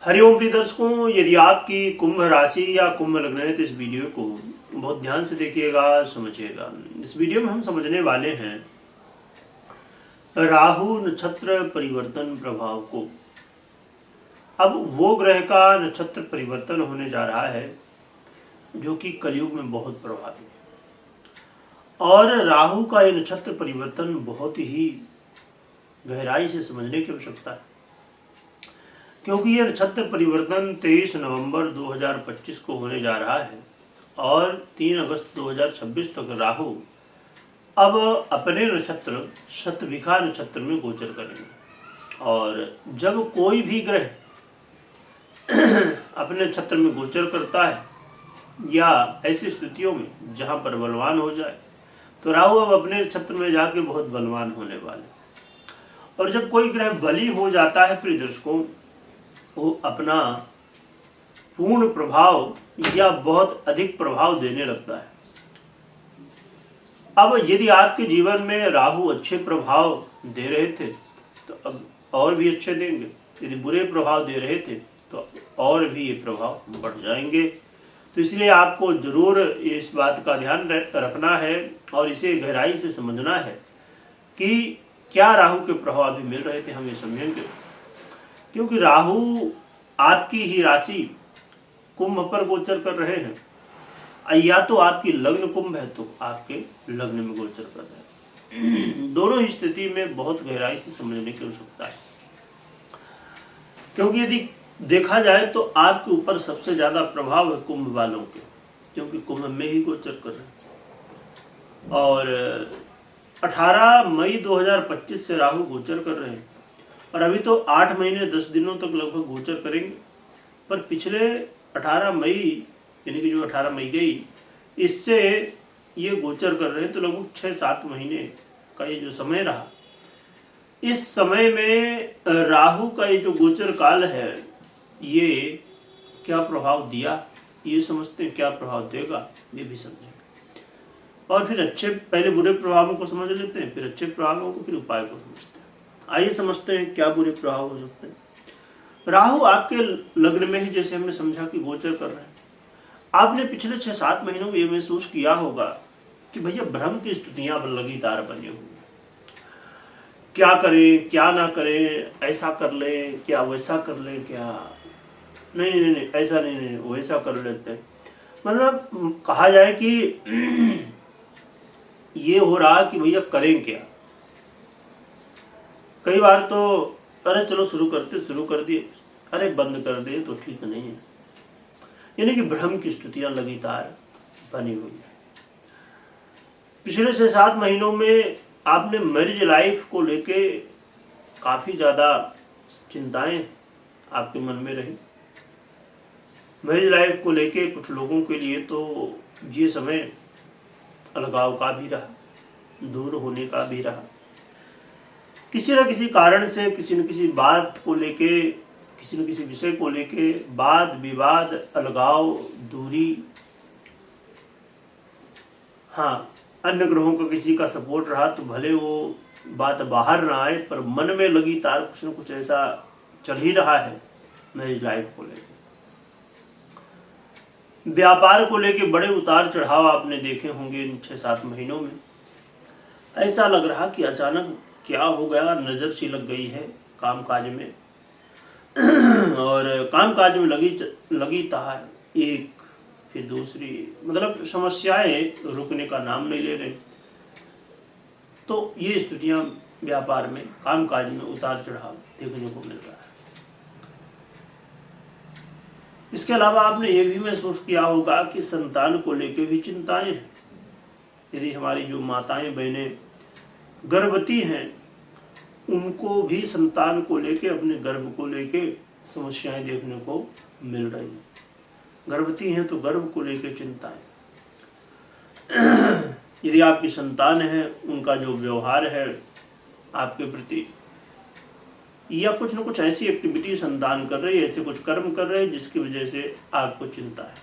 हरिओम प्रिय दर्शकों, यदि आपकी कुंभ राशि या कुंभ लग्न है तो इस वीडियो को बहुत ध्यान से देखिएगा, समझिएगा। इस वीडियो में हम समझने वाले हैं राहु नक्षत्र परिवर्तन प्रभाव को। अब वो ग्रह का नक्षत्र परिवर्तन होने जा रहा है जो कि कलयुग में बहुत प्रभावी है, और राहु का ये नक्षत्र परिवर्तन बहुत ही गहराई से समझने की आवश्यकता है, क्योंकि यह नक्षत्र परिवर्तन 23 नवंबर 2025 को होने जा रहा है और 3 अगस्त 2026 तक राहु अब अपने नक्षत्र शतभिखा नक्षत्र में गोचर करेंगे। और जब कोई भी ग्रह अपने नक्षत्र में गोचर करता है या ऐसी स्थितियों में जहां पर बलवान हो जाए, तो राहु अब अपने नक्षत्र में जाके बहुत बलवान होने वाले। और जब कोई ग्रह बली हो जाता है प्रिय दर्शकों, वो अपना पूर्ण प्रभाव या बहुत अधिक प्रभाव देने लगता है। अब यदि आपके जीवन में राहु अच्छे प्रभाव दे रहे थे तो अब और भी अच्छे देंगे, यदि बुरे प्रभाव दे रहे थे तो और भी ये प्रभाव बढ़ जाएंगे। तो इसलिए आपको जरूर इस बात का ध्यान रखना है और इसे गहराई से समझना है कि क्या राहु के प्रभाव अभी मिल रहे थे, हम ये समझेंगे। क्योंकि राहु आपकी ही राशि कुंभ पर गोचर कर रहे हैं, या तो आपकी लग्न कुंभ है तो आपके लग्न में गोचर कर रहे हैं। दोनों ही स्थिति में बहुत गहराई से समझने की आवश्यकता है, क्योंकि यदि देखा जाए तो आपके ऊपर सबसे ज्यादा प्रभाव है कुंभ वालों के, क्योंकि कुंभ में ही गोचर कर रहे हैं। और 18 मई 2025 से राहु गोचर कर रहे हैं और अभी तो 8 महीने 10 दिनों तक लगभग गोचर करेंगे। पर पिछले 18 मई यानी कि जो 18 मई गई, इससे ये गोचर कर रहे हैं तो लगभग 6-7 महीने का ये जो समय रहा, इस समय में राहु का ये जो गोचर काल है ये क्या प्रभाव दिया ये समझते हैं, क्या प्रभाव देगा ये भी समझेंगे। और फिर अच्छे पहले बुरे प्रभावों को समझ लेते हैं, फिर अच्छे प्रभावों को, फिर उपाय को समझते हैं। आइए समझते हैं क्या बुरे प्रभाव हो सकते हैं। राहु आपके लग्न में ही, जैसे हमने समझा कि गोचर कर रहे हैं, आपने पिछले 6-7 महीनों में ये महसूस किया होगा कि भैया भ्रम की स्थितियां लगातार बनी हुई हैं। क्या करें क्या ना करें, ऐसा कर ले क्या वैसा कर ले, क्या नहीं ऐसा नहीं वैसा कर लेते हैं। मतलब कहा जाए कि ये हो रहा कि भैया करें क्या। कई बार तो अरे चलो शुरू कर दिए, अरे बंद कर दे तो ठीक नहीं है। यानी कि भ्रम की स्थितियां लगातार बनी हुई है। पिछले 6-7 महीनों में आपने मैरिज लाइफ को लेके काफी ज्यादा चिंताएं आपके मन में रही। मैरिज लाइफ को लेके कुछ लोगों के लिए तो ये समय अलगाव का भी रहा, दूर होने का भी रहा। किसी न किसी कारण से किसी न किसी बात को लेके, किसी न किसी विषय को लेके वाद विवाद, अलगाव, दूरी। हाँ, अन्य ग्रहों का किसी का सपोर्ट रहा तो भले वो बात बाहर ना आए, पर मन में लगातार कुछ न कुछ ऐसा चल ही रहा है मैरिज लाइफ को लेके। व्यापार को लेके बड़े उतार चढ़ाव आपने देखे होंगे इन 6-7 महीनों में। ऐसा लग रहा कि अचानक क्या हो गया, नजर सी लग गई है कामकाज में और कामकाज में लगी तार एक फिर दूसरी, मतलब समस्याएं रुकने का नाम नहीं ले रहे। तो ये स्थितियां व्यापार में, कामकाज में उतार चढ़ाव देखने को मिल रहा है। इसके अलावा आपने ये भी महसूस किया होगा कि संतान को लेकर भी चिंताएं हैं। यदि हमारी जो माताएं बहनें गर्भवती हैं, उनको भी संतान को लेके, अपने गर्भ को लेके समस्याएं देखने को मिल रही हैं। गर्भवती हैं तो गर्भ को लेके चिंताएं। यदि आपकी संतान है, उनका जो व्यवहार है आपके प्रति, या कुछ न कुछ ऐसी एक्टिविटी संतान कर रही है, ऐसे कुछ कर्म कर रहे हैं जिसकी वजह से आपको चिंता है।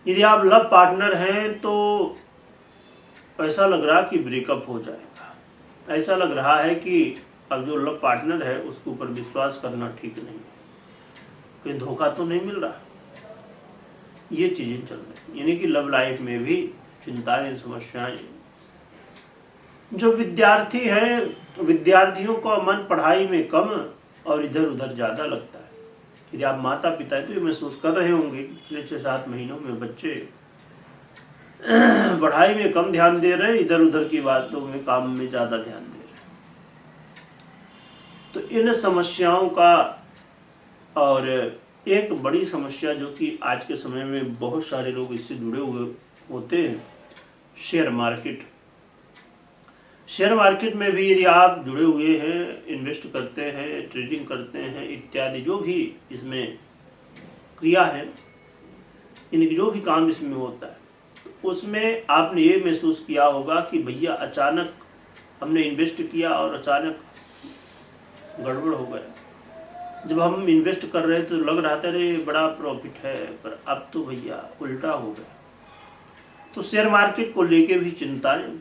यदि आप लव पार्टनर हैं तो ऐसा लग रहा कि ब्रेकअप हो जाएगा, ऐसा लग रहा है कि अब जो लव पार्टनर है उसके ऊपर विश्वास करना ठीक नहीं है, कोई धोखा तो नहीं मिल रहा, ये चीजें चल रही। यानी कि लव लाइफ में भी चिंताएं, समस्याएं। जो विद्यार्थी है, विद्यार्थियों का मन पढ़ाई में कम और इधर उधर ज्यादा लगता है। यदि आप माता पिता है तो ये महसूस कर रहे होंगे कि पिछले 6-7 महीनों में बच्चे पढ़ाई में कम ध्यान दे रहे हैं, इधर उधर की बातों में, काम में ज्यादा ध्यान दे रहे हैं। तो इन समस्याओं का, और एक बड़ी समस्या जो कि आज के समय में बहुत सारे लोग इससे जुड़े हुए होते हैं, शेयर मार्केट। शेयर मार्केट में भी यदि आप जुड़े हुए हैं, इन्वेस्ट करते हैं, ट्रेडिंग करते हैं इत्यादि, जो भी इसमें क्रिया है, यानी कि जो भी काम इसमें होता है, उसमें आपने ये महसूस किया होगा कि भैया अचानक हमने इन्वेस्ट किया और अचानक गड़बड़ हो गया। जब हम इन्वेस्ट कर रहे थे तो लग रहा था रे बड़ा प्रॉफिट है, पर अब तो भैया उल्टा हो गया। तो शेयर मार्केट को लेके भी चिंताएं।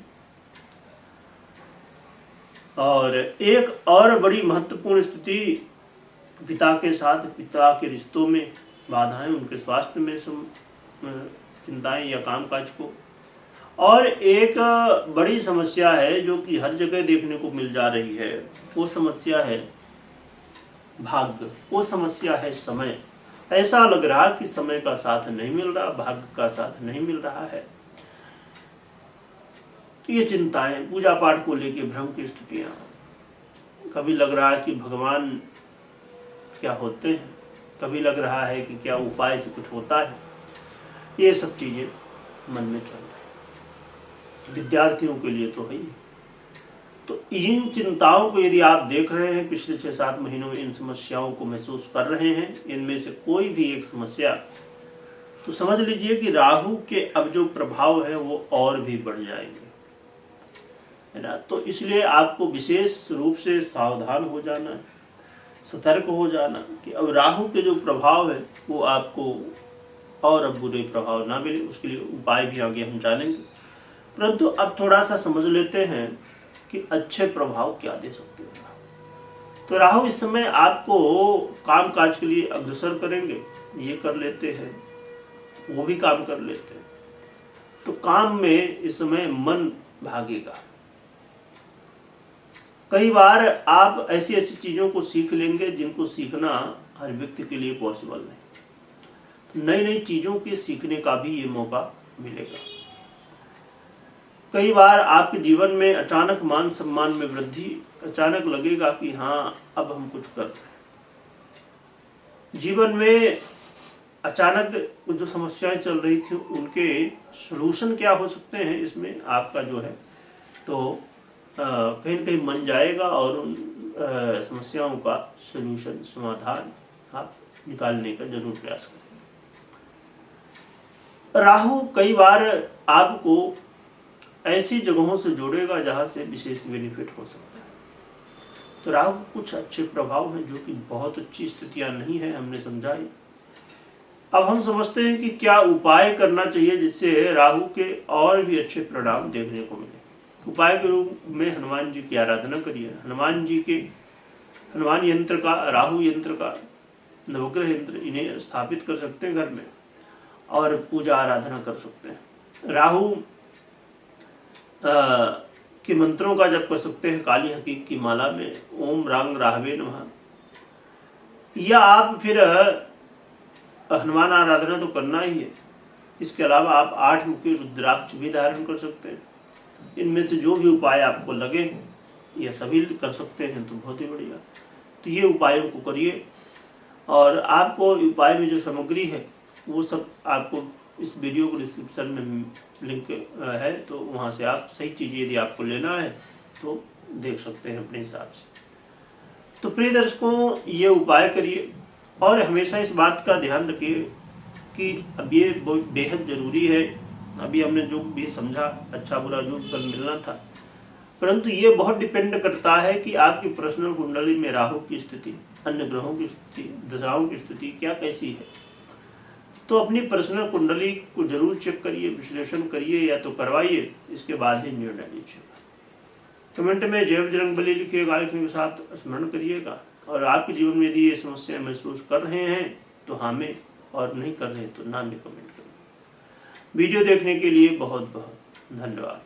और एक और बड़ी महत्वपूर्ण स्थिति, पिता के साथ, पिता के रिश्तों में बाधाएं, उनके स्वास्थ्य में चिंताएं या कामकाज को। और एक बड़ी समस्या है जो कि हर जगह देखने को मिल जा रही है, वो समस्या है भाग्य, वो समस्या है समय। ऐसा लग रहा कि समय का साथ नहीं मिल रहा, भाग्य का साथ नहीं मिल रहा है। तो ये चिंताएं, पूजा पाठ को लेके भ्रम की स्थितियां, कभी लग रहा है कि भगवान क्या होते हैं, कभी लग रहा है कि क्या उपाय से कुछ होता है, ये सब चीजें मन में चल रही। विद्यार्थियों के लिए तो है ही। तो इन चिंताओं को यदि आप देख रहे हैं, पिछले 6-7 महीनों में इन समस्याओं को महसूस कर रहे हैं, इनमें से कोई भी एक समस्या, तो समझ लीजिए कि राहु के अब जो प्रभाव है वो और भी बढ़ जाएंगे, है ना। तो इसलिए आपको विशेष रूप से सावधान हो जाना, सतर्क हो जाना कि अब राहु के जो प्रभाव है वो आपको और अब बुरे प्रभाव ना मिले। उसके लिए उपाय भी आगे हम जानेंगे, परंतु अब थोड़ा सा समझ लेते हैं कि अच्छे प्रभाव क्या दे सकते हैं। तो राहु इस समय आपको काम काज के लिए अग्रसर करेंगे, ये कर लेते हैं, वो भी काम कर लेते हैं। तो काम में इस समय मन भागेगा। कई बार आप ऐसी ऐसी चीजों को सीख लेंगे जिनको सीखना हर व्यक्ति के लिए पॉसिबल नहीं। तो नई नई चीजों के सीखने का भी ये मौका मिलेगा। कई बार आपके जीवन में अचानक मान सम्मान में वृद्धि, अचानक लगेगा कि हाँ अब हम कुछ कर रहे हैं। जीवन में अचानक जो समस्याएं चल रही थी उनके सलूशन क्या हो सकते हैं, इसमें आपका जो है तो कहीं न कहीं मन जाएगा और उन समस्याओं का सलूशन, समाधान आप निकालने का जरूर प्रयास करें। राहु कई बार आपको ऐसी जगहों से जोड़ेगा जहां से विशेष बेनिफिट हो सकता है। तो राहु कुछ अच्छे प्रभाव हैं जो कि बहुत अच्छी स्थितियां नहीं है, हमने समझाई। अब हम समझते हैं कि क्या उपाय करना चाहिए जिससे राहु के और भी अच्छे परिणाम देखने को मिले। उपाय के रूप में हनुमान जी की आराधना करिए। हनुमान जी के हनुमान यंत्र का, राहु यंत्र का, नवग्रह यंत्र, इन्हें स्थापित कर सकते हैं घर में और पूजा आराधना कर सकते हैं। राहु के मंत्रों का जप कर सकते हैं काली हकीक की माला में, ओम रांग राहवे नमः। या आप फिर हनुमान आराधना तो करना ही है, इसके अलावा आप 8 मुखी रुद्राक्ष भी धारण कर सकते हैं। इनमें से जो भी उपाय आपको लगे या सभी कर सकते हैं तो बहुत ही बढ़िया। तो ये उपायों को करिए और आपको उपाय में जो सामग्री है वो सब आपको इस वीडियो को डिस्क्रिप्शन में लिंक है, तो वहाँ से आप सही चीज़ यदि आपको लेना है तो देख सकते हैं अपने हिसाब से। तो प्रिय दर्शकों, ये उपाय करिए और हमेशा इस बात का ध्यान रखिए कि अब ये बेहद ज़रूरी है। अभी हमने जो भी समझा, अच्छा बुरा जो कल मिलना था, परंतु ये बहुत डिपेंड करता है कि आपकी पर्सनल कुंडली में राहु की स्थिति, अन्य ग्रहों की स्थिति, दशाओं की स्थिति क्या कैसी है। तो अपनी पर्सनल कुंडली को जरूर चेक करिए, विश्लेषण करिए या तो करवाइए, इसके बाद ही निर्णय लीजिएगा। कमेंट में जय बजरंगबली लिखिएगा, लिखने के साथ स्मरण करिएगा। और आपके जीवन में यदि ये समस्या महसूस कर रहे हैं तो हाँ में, और नहीं कर रहे तो ना में कमेंट करें। वीडियो देखने के लिए बहुत बहुत धन्यवाद।